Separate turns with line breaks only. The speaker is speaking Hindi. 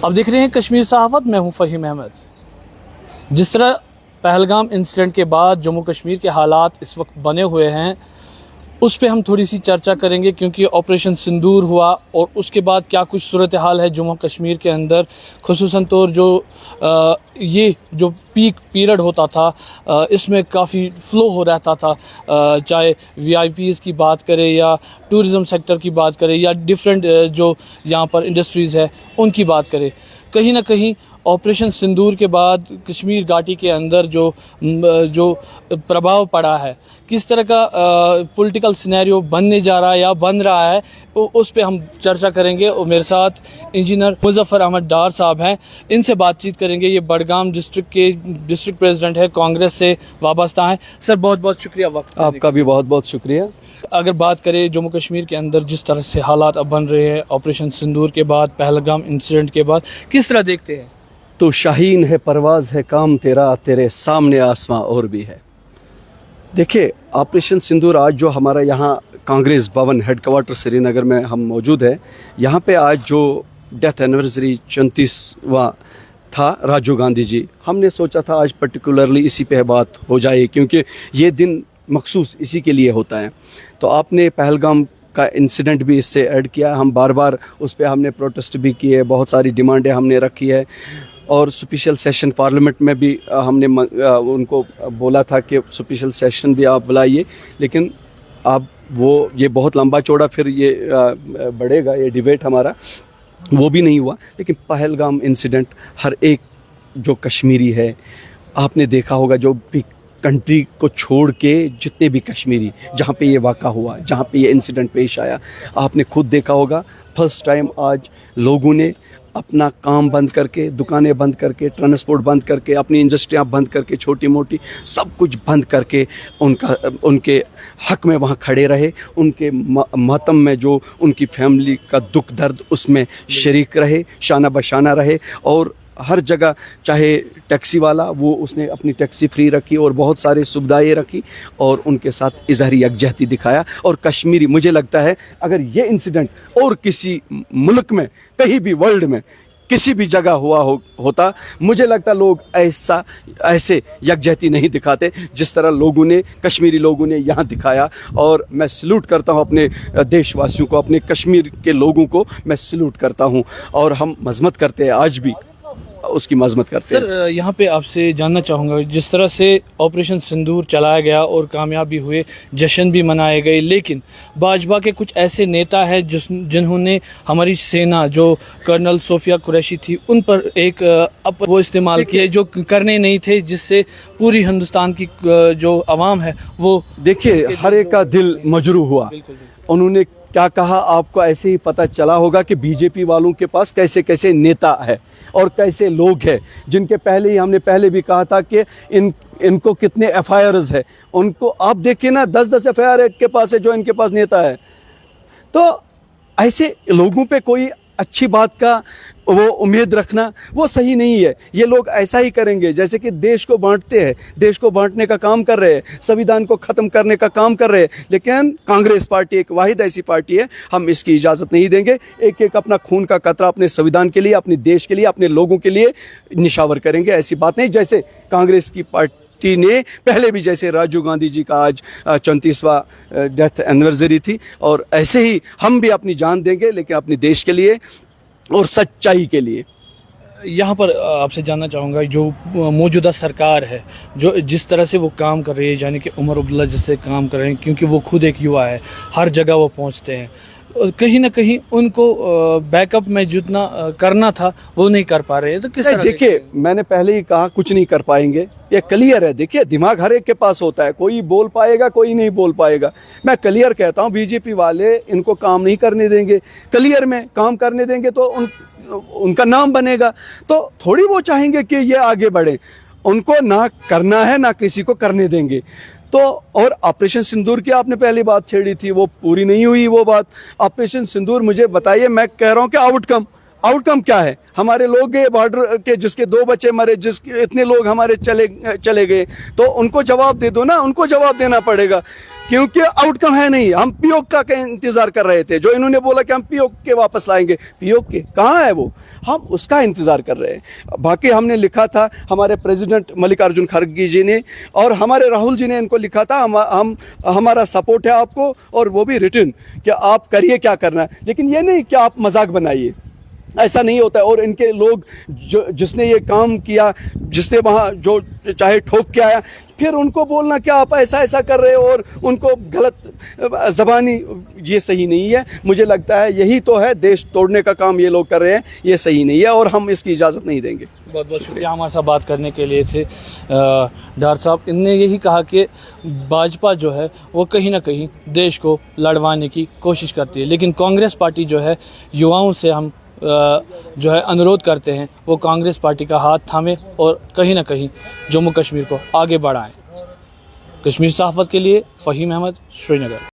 अब देख रहे हैं कश्मीर सहाफ़त, मैं हूं फ़हीम अहमद। जिस तरह पहलगाम इंसिडेंट के बाद जम्मू कश्मीर के हालात इस वक्त बने हुए हैं, उस पे हम थोड़ी सी चर्चा करेंगे, क्योंकि ऑपरेशन सिंदूर हुआ और उसके बाद क्या कुछ सूरत हाल है जम्मू कश्मीर के अंदर। खुसूसन तौर जो ये जो पीक पीरियड होता था, इसमें काफ़ी फ़्लो हो रहता था, चाहे VIPs की बात करें या टूरिज़म सेक्टर की बात करें या डिफरेंट जो यहाँ पर इंडस्ट्रीज़ है उनकी बात करें। कहीं ना कहीं ऑपरेशन सिंदूर के बाद कश्मीर घाटी के अंदर जो प्रभाव पड़ा है, किस तरह का पॉलिटिकल सिनेरियो बनने जा रहा है या बन रहा है, उस पे हम चर्चा करेंगे। और मेरे साथ इंजीनियर मुजफ्फर अहमद डार साहब हैं, इनसे बातचीत करेंगे। ये बडगाम डिस्ट्रिक्ट के डिस्ट्रिक्ट प्रेसिडेंट है, कांग्रेस से वाबस्ता है। सर बहुत बहुत शुक्रिया वक्त।
आपका भी बहुत बहुत शुक्रिया।
अगर बात करें जम्मू कश्मीर के अंदर जिस तरह से हालात अब बन रहे हैं ऑपरेशन सिंदूर के बाद, पहलगाम इंसिडेंट के बाद, किस तरह देखते हैं?
तो शाहीन है परवाज़ है काम तेरा, तेरे सामने आसमां और भी है। देखिए, ऑपरेशन सिंदूर आज जो हमारा यहाँ कांग्रेस भवन हेडक्वार्टर श्रीनगर में हम मौजूद है, यहाँ पे आज जो डेथ एनिवर्सरी 34वां था राजीव गांधी जी, हमने सोचा था आज पर्टिकुलरली इसी पे बात हो जाए, क्योंकि ये दिन मखसूस इसी के लिए होता है। तो आपने पहलगाम का इंसिडेंट भी इससे ऐड किया। हम बार बार उस पर हमने प्रोटेस्ट भी किए, बहुत सारी डिमांडें हमने रखी है और स्पेशल सेशन पार्लियामेंट में भी हमने उनको बोला था कि स्पेशल सेशन भी आप बुलाइए, लेकिन अब ये बहुत लंबा चौड़ा फिर ये बढ़ेगा, ये डिबेट हमारा वो भी नहीं हुआ। लेकिन पहलगाम इंसिडेंट हर एक जो कश्मीरी है, आपने देखा होगा, जो भी कंट्री को छोड़ के जितने भी कश्मीरी जहाँ पे ये वाक़ा हुआ, जहाँ पे ये इंसिडेंट पेश आया, आपने खुद देखा होगा। फर्स्ट टाइम आज लोगों ने अपना काम बंद करके, दुकानें बंद करके, ट्रांसपोर्ट बंद करके, अपनी इंडस्ट्रियाँ बंद करके, छोटी मोटी सब कुछ बंद करके उनके हक में वहाँ खड़े रहे। उनके मातम में जो उनकी फैमिली का दुख दर्द, उसमें शरीक रहे, शाना बशाना रहे। और हर जगह, चाहे टैक्सी वाला, वो उसने अपनी टैक्सी फ्री रखी और बहुत सारे सुविधाएं रखी और उनके साथ इजहारी यकजहती दिखाया। और कश्मीरी, मुझे लगता है अगर ये इंसिडेंट और किसी मुल्क में, कहीं भी वर्ल्ड में किसी भी जगह होता, मुझे लगता लोग ऐसे यकजहती नहीं दिखाते जिस तरह कश्मीरी लोगों ने यहाँ दिखाया। और मैं सल्यूट करता हूँ अपने देशवासियों को, अपने कश्मीर के लोगों को मैं सल्यूट करता हूँ और हम मजम्मत करते हैं, आज भी उसकी मजम्मत करते हैं।
सर यहाँ पे आपसे जानना चाहूँगा, जिस तरह से ऑपरेशन सिंदूर चलाया गया और कामयाबी हुए, जश्न भी मनाए गए, लेकिन भाजपा के कुछ ऐसे नेता हैं जिन्होंने हमारी सेना, जो कर्नल सोफिया कुरैशी थी, उन पर एक वो इस्तेमाल किए जो करने नहीं थे, जिससे पूरी हिंदुस्तान की जो आवाम है वो,
देखिए, हर एक का दिल मजरूह हुआ। उन्होंने क्या कहा, आपको ऐसे ही पता चला होगा कि बीजेपी वालों के पास कैसे कैसे नेता है और कैसे लोग हैं, जिनके हमने पहले भी कहा था कि इनको कितने FIRs है। उनको आप देखिए ना, 10-10 FIR के पास है जो इनके पास नेता है। तो ऐसे लोगों पे कोई अच्छी बात का वो उम्मीद रखना वो सही नहीं है। ये लोग ऐसा ही करेंगे जैसे कि देश को बांटते हैं, देश को बांटने का काम कर रहे हैं, संविधान को ख़त्म करने का काम कर रहे हैं। लेकिन कांग्रेस पार्टी एक वाहिद ऐसी पार्टी है, हम इसकी इजाज़त नहीं देंगे। एक एक अपना खून का कतरा अपने संविधान के लिए, अपने देश के लिए, अपने लोगों के लिए निशावर करेंगे। ऐसी बात नहीं, जैसे कांग्रेस की पार्टी ने पहले भी, जैसे राजीव गांधी जी का आज 34वां डेथ एनिवर्सरी थी, और ऐसे ही हम भी अपनी जान देंगे, लेकिन अपने देश के लिए और सच्चाई के लिए।
यहाँ पर आपसे जानना चाहूँगा, जो मौजूदा सरकार है, जो जिस तरह से वो काम कर रही है, यानी कि उमर अब्दुल्ला जिससे काम कर रहे हैं, क्योंकि वो खुद एक युवा है, हर जगह वो पहुँचते हैं, कहीं ना कहीं उनको बैकअप में जितना करना था वो नहीं कर पा रहे हैं। तो किस तरह?
देखिए, मैंने पहले ही कहा कुछ नहीं कर पाएंगे, ये क्लियर है। देखिए, दिमाग हर एक के पास होता है, कोई बोल पाएगा, कोई नहीं बोल पाएगा। मैं क्लियर कहता हूँ, बीजेपी वाले इनको काम नहीं करने देंगे। क्लियर में काम करने देंगे तो उनका नाम बनेगा, तो थोड़ी वो चाहेंगे कि ये आगे बढ़े। उनको ना करना है, ना किसी को करने देंगे। तो और ऑपरेशन सिंदूर की आपने पहली बात छेड़ी थी, वो पूरी नहीं हुई वो बात। ऑपरेशन सिंदूर, मुझे बताइए, मैं कह रहा हूँ कि आउटकम क्या है? हमारे लोग गए बॉर्डर के, जिसके 2 बच्चे मरे, जिसके इतने लोग हमारे चले गए, तो उनको जवाब दे दो ना, उनको जवाब देना पड़ेगा। क्योंकि आउटकम है नहीं। हम पीओके का इंतजार कर रहे थे, जो इन्होंने बोला कि हम पीओके वापस लाएंगे, पीओके कहाँ है वो, हम उसका इंतजार कर रहे हैं। बाकी हमने लिखा था, हमारे प्रेसिडेंट मल्लिकार्जुन खड़गे जी ने और हमारे राहुल जी ने इनको लिखा था, हम हमारा सपोर्ट है आपको, और वो भी रिटर्न, कि आप करिए क्या करना है, लेकिन ये नहीं कि आप मजाक बनाइए, ऐसा नहीं होता है। और इनके लोग जो जिसने ये काम किया, जिसने वहाँ जो चाहे ठोक के आया, फिर उनको बोलना कि आप ऐसा ऐसा कर रहे हो और उनको गलत ज़बानी, ये सही नहीं है। मुझे लगता है यही तो है, देश तोड़ने का काम ये लोग कर रहे हैं, ये सही नहीं है और हम इसकी इजाज़त नहीं देंगे।
बहुत बहुत शुक्रिया हमारे साथ बात करने के लिए थे डार साहब। इनने यही कहा कि भाजपा जो है वो कहीं ना कहीं देश को लड़वाने की कोशिश करती है, लेकिन कांग्रेस पार्टी जो है, युवाओं से हम जो है अनुरोध करते हैं वो कांग्रेस पार्टी का हाथ थामे और कहीं ना कहीं जम्मू कश्मीर को आगे बढ़ाएं। कश्मीर सहाफ़त के लिए फ़हीम अहमद, श्रीनगर।